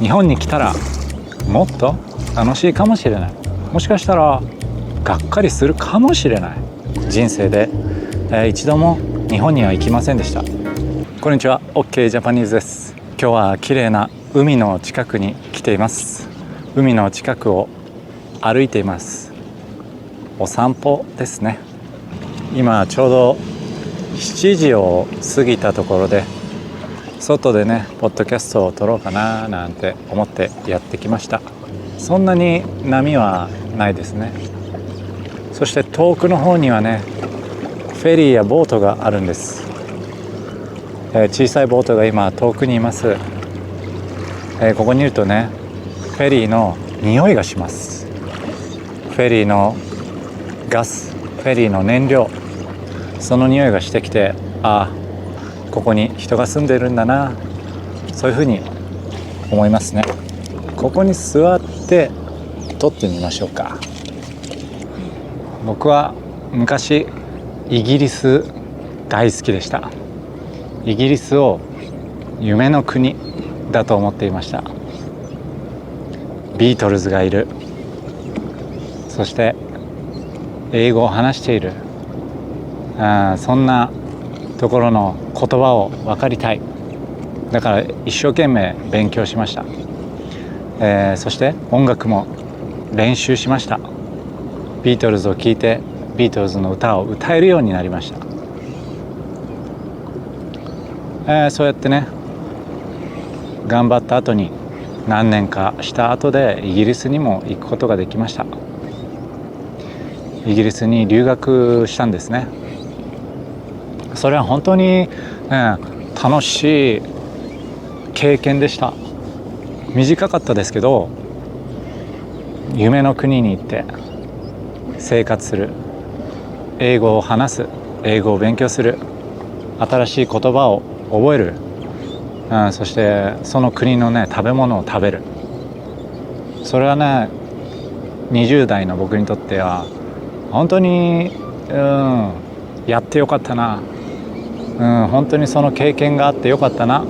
日本に来たらもっと楽しいかもしれない。もしかしたらがっかりするかもしれない。人生で、一度も日本には行きませんでした。こんにちは、 OK ジャパニーズです。今日は綺麗な海の近くに来ています。海の近くを歩いています。お散歩ですね。今ちょうど7時を過ぎたところで、外でねポッドキャストを撮ろうかななんて思ってやってきました。そんなに波はないですね。そして遠くの方にはねフェリーやボートがあるんです。小さいボートが今遠くにいます。ここにいるとねフェリーの匂いがします。フェリーのガス、フェリーの燃料、その匂いがしてきて、ああここに人が住んでるんだな、そういうふうに思いますね。ここに座って撮ってみましょうか。僕は昔イギリス大好きでした。イギリスを夢の国だと思っていました。ビートルズがいる、そして英語を話している、そんなところの言葉を分かりたい。だから一生懸命勉強しました。そして音楽も練習しました。ビートルズを聴いてビートルズの歌を歌えるようになりました。そうやってね頑張った後に何年かした後でイギリスにも行くことができました。イギリスに留学したんですね。それは本当に、楽しい経験でした。短かったですけど、夢の国に行って生活する、英語を話す、英語を勉強する、新しい言葉を覚える、そしてその国のね食べ物を食べる。それはね20代の僕にとっては本当に、やってよかったな、本当にその経験があってよかったな、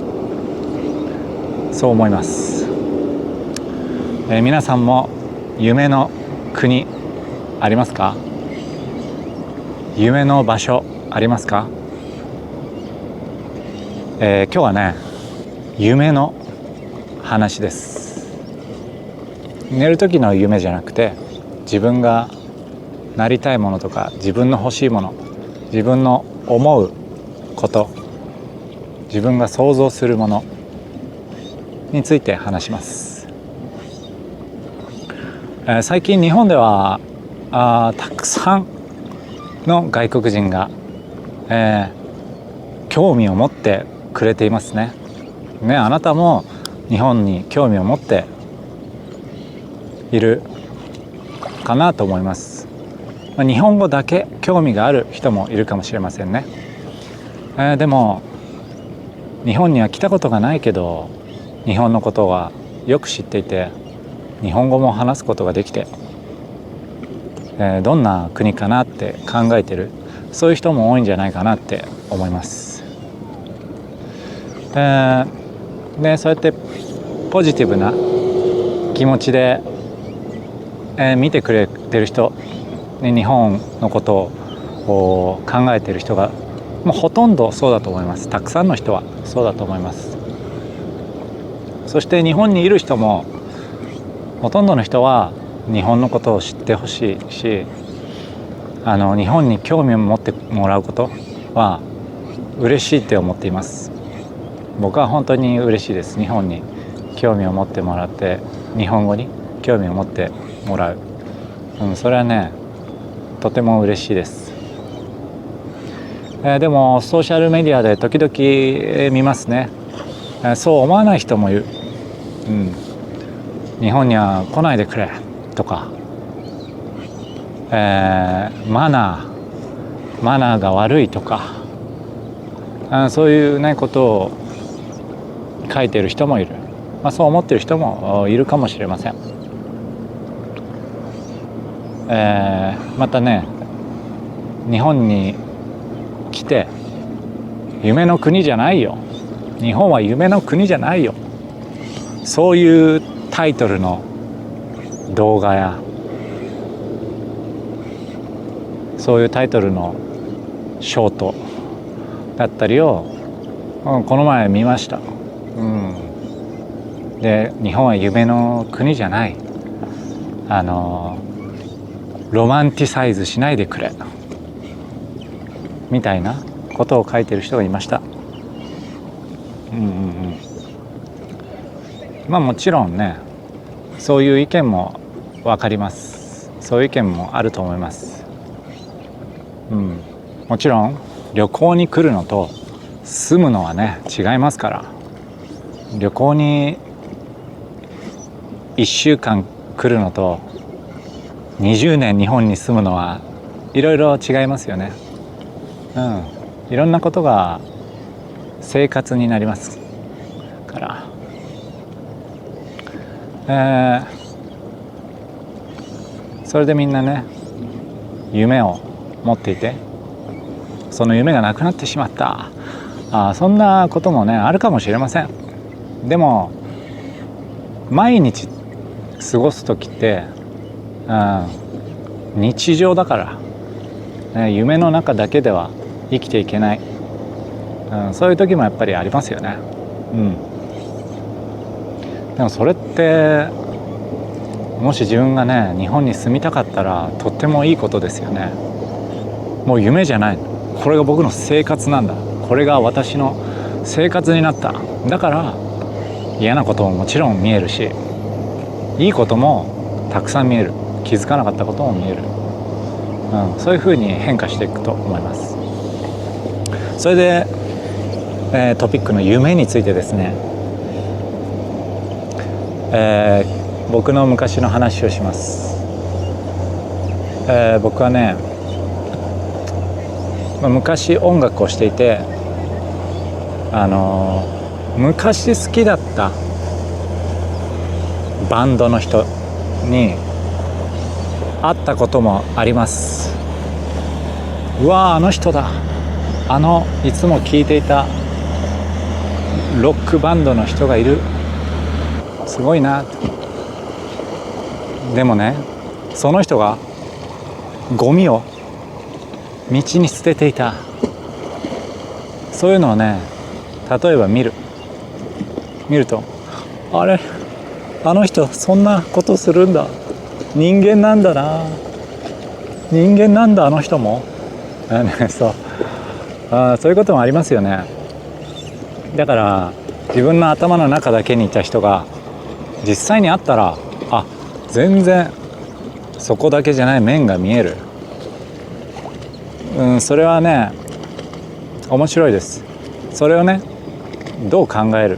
そう思います。皆さんも夢の国ありますか？夢の場所ありますか？今日はね夢の話です。寝る時の夢じゃなくて、自分がなりたいものとか、自分の欲しいもの、自分の思うこと、自分が想像するものについて話します。最近日本ではたくさんの外国人が、興味を持ってくれていますね。あなたも日本に興味を持っているかなと思います。日本語だけ興味がある人もいるかもしれませんね。でも日本には来たことがないけど、日本のことはよく知っていて、日本語も話すことができて、どんな国かなって考えてる、そういう人も多いんじゃないかなって思います。でそうやってポジティブな気持ちで、見てくれてる人、日本のことを考えてる人がもうほとんどそうだと思います。たくさんの人はそうだと思います。そして日本にいる人もほとんどの人は日本のことを知ってほしいし、日本に興味を持ってもらうことは嬉しいって思っています。僕は本当に嬉しいです。日本に興味を持ってもらって、日本語に興味を持ってもらう、それはねとても嬉しいです。でもソーシャルメディアで時々、見ますね。そう思わない人もいる。日本には来ないでくれとか、マナーが悪いとか、そういうねことを書いている人もいる。そう思っている人もいるかもしれません。またね日本に来て夢の国じゃないよ、日本は夢の国じゃないよ、そういうタイトルの動画やそういうタイトルのショートだったりを、この前見ました。で、日本は夢の国じゃない、ロマンティサイズしないでくれみたいなことを書いてる人がいました。まあもちろんね、そういう意見も分かります。そういう意見もあると思います。もちろん旅行に来るのと住むのはね違いますから。旅行に1週間来るのと20年日本に住むのはいろいろ違いますよね。いろんなことが生活になりますから、それでみんなね夢を持っていて、その夢がなくなってしまった、そんなこともねあるかもしれません。でも毎日過ごす時って、日常だから、夢の中だけでは生きていけない、そういう時もやっぱりありますよね。でもそれってもし自分がね日本に住みたかったらとってもいいことですよね。もう夢じゃない、これが僕の生活なんだ、これが私の生活になった。だから嫌なことももちろん見えるし、いいこともたくさん見える、気づかなかったことも見える、そういうふうに変化していくと思います。それで、トピックの夢についてですね、僕の昔の話をします。僕はね、昔音楽をしていて、昔好きだったバンドの人に会ったこともあります。うわー、あの人だ、いつも聴いていたロックバンドの人がいる、すごいな。でもね、その人がゴミを道に捨てていた、そういうのをね例えば見ると、あれ、あの人そんなことするんだ、人間なんだな、人間なんだあの人も、そういうこともありますよね。だから自分の頭の中だけにいた人が実際に会ったら、全然そこだけじゃない面が見える。それはね面白いです。それをねどう考える。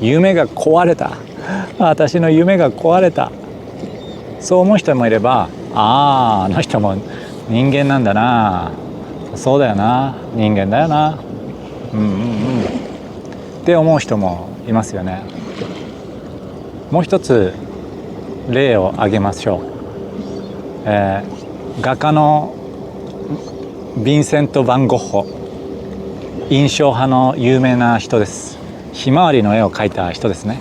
夢が壊れた、私の夢が壊れた、そう思う人もいれば、あの人も人間なんだな、そうだよな、人間だよな、って思う人もいますよね。もう一つ例を挙げましょう。画家のヴィンセント・ヴァン・ゴッホ、印象派の有名な人です。ひまわりの絵を描いた人ですね。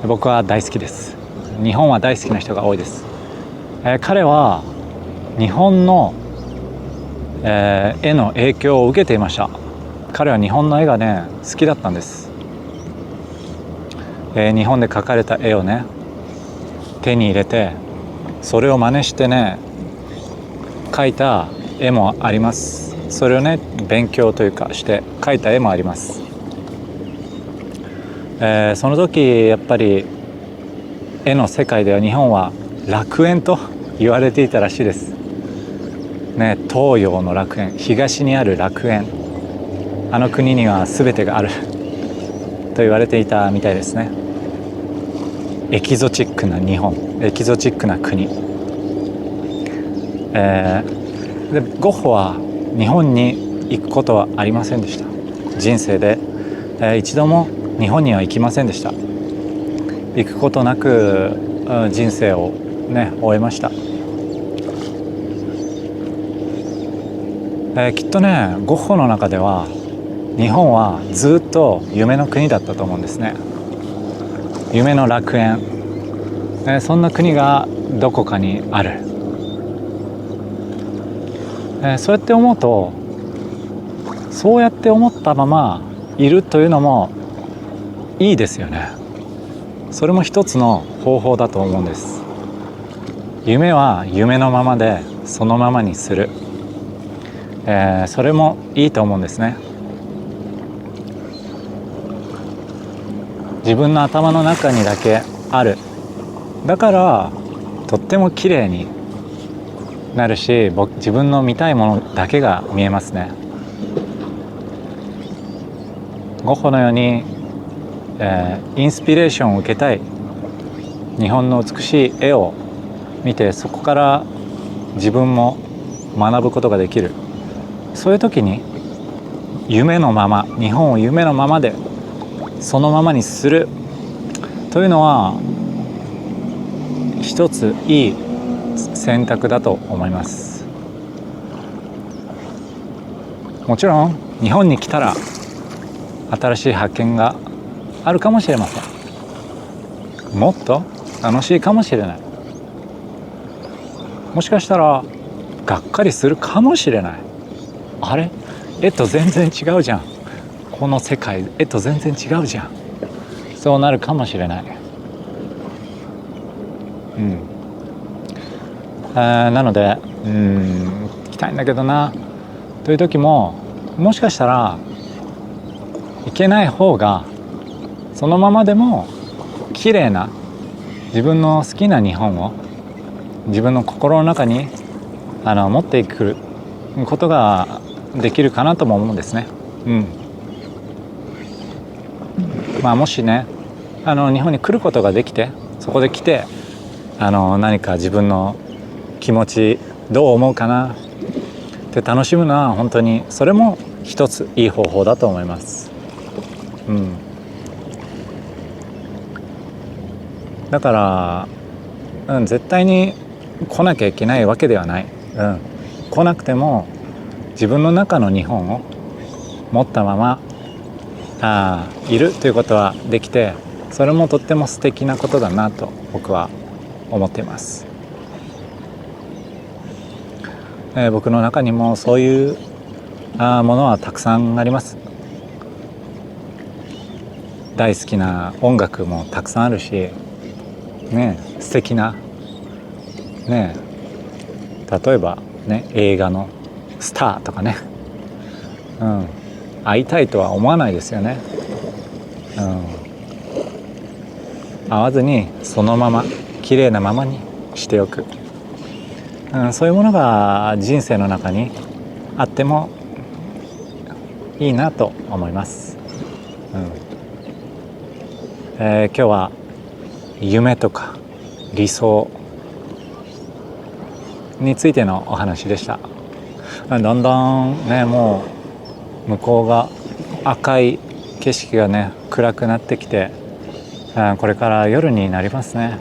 僕は大好きです。日本は大好きな人が多いです。彼は日本の、絵の影響を受けていました。彼は日本の絵がね好きだったんです。日本で描かれた絵をね手に入れて、それを真似してね描いた絵もあります。それをね勉強というかして描いた絵もあります。その時やっぱり絵の世界では日本は楽園と言われていたらしいですね。東洋の楽園、東にある楽園、あの国には全てがあると言われていたみたいですね。エキゾチックな日本、エキゾチックな国、でゴッホは日本に行くことはありませんでした。人生で、一度も日本には行きませんでした。行くことなく人生をね終えました。きっとねゴッホの中では日本はずっと夢の国だったと思うんですね。夢の楽園、そんな国がどこかにある。そうやって思うと、そうやって思ったままいるというのもいいですよね。それも一つの方法だと思うんです。夢は夢のままでそのままにする、それもいいと思うんですね。自分の頭の中にだけある。だからとっても綺麗になるし、自分の見たいものだけが見えますね。ゴッホのように、インスピレーションを受けたい、日本の美しい絵を見てそこから自分も学ぶことができる。そういう時に夢のまま、日本を夢のままでそのままにするというのは一ついい選択だと思います。もちろん日本に来たら新しい発見があるかもしれません。もっと楽しいかもしれない。もしかしたらがっかりするかもしれない。あれ、絵と全然違うじゃん、この世界絵と全然違うじゃん、そうなるかもしれない。なので行きたいんだけどなという時も、もしかしたら行けない方がそのままでも綺麗な自分の好きな日本を自分の心の中に持っていくことができるかなとも思うんですね。もしね日本に来ることができて、そこで来て何か自分の気持ちどう思うかなって楽しむのは本当にそれも一ついい方法だと思います。だから、絶対に来なきゃいけないわけではない。来なくても自分の中の日本を持ったままいるということはできて、それもとっても素敵なことだなと僕は思っています。僕の中にもそういうものはたくさんあります。大好きな音楽もたくさんあるし、素敵な例えば映画のスターとか会いたいとは思わないですよね。会わずにそのまま綺麗なままにしておく、そういうものが人生の中にあってもいいなと思います。今日は夢とか理想についてのお話でした。だんだんもう向こうが赤い景色が暗くなってきて、これから夜になりますね。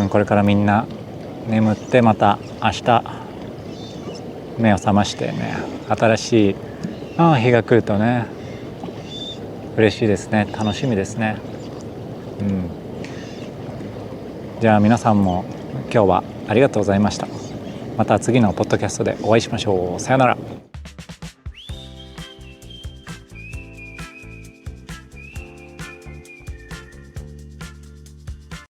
これからみんな眠ってまた明日目を覚まして新しい日が来ると嬉しいですね。楽しみですね。じゃあ皆さんも今日はありがとうございました。また次のポッドキャストでお会いしましょう。さよなら。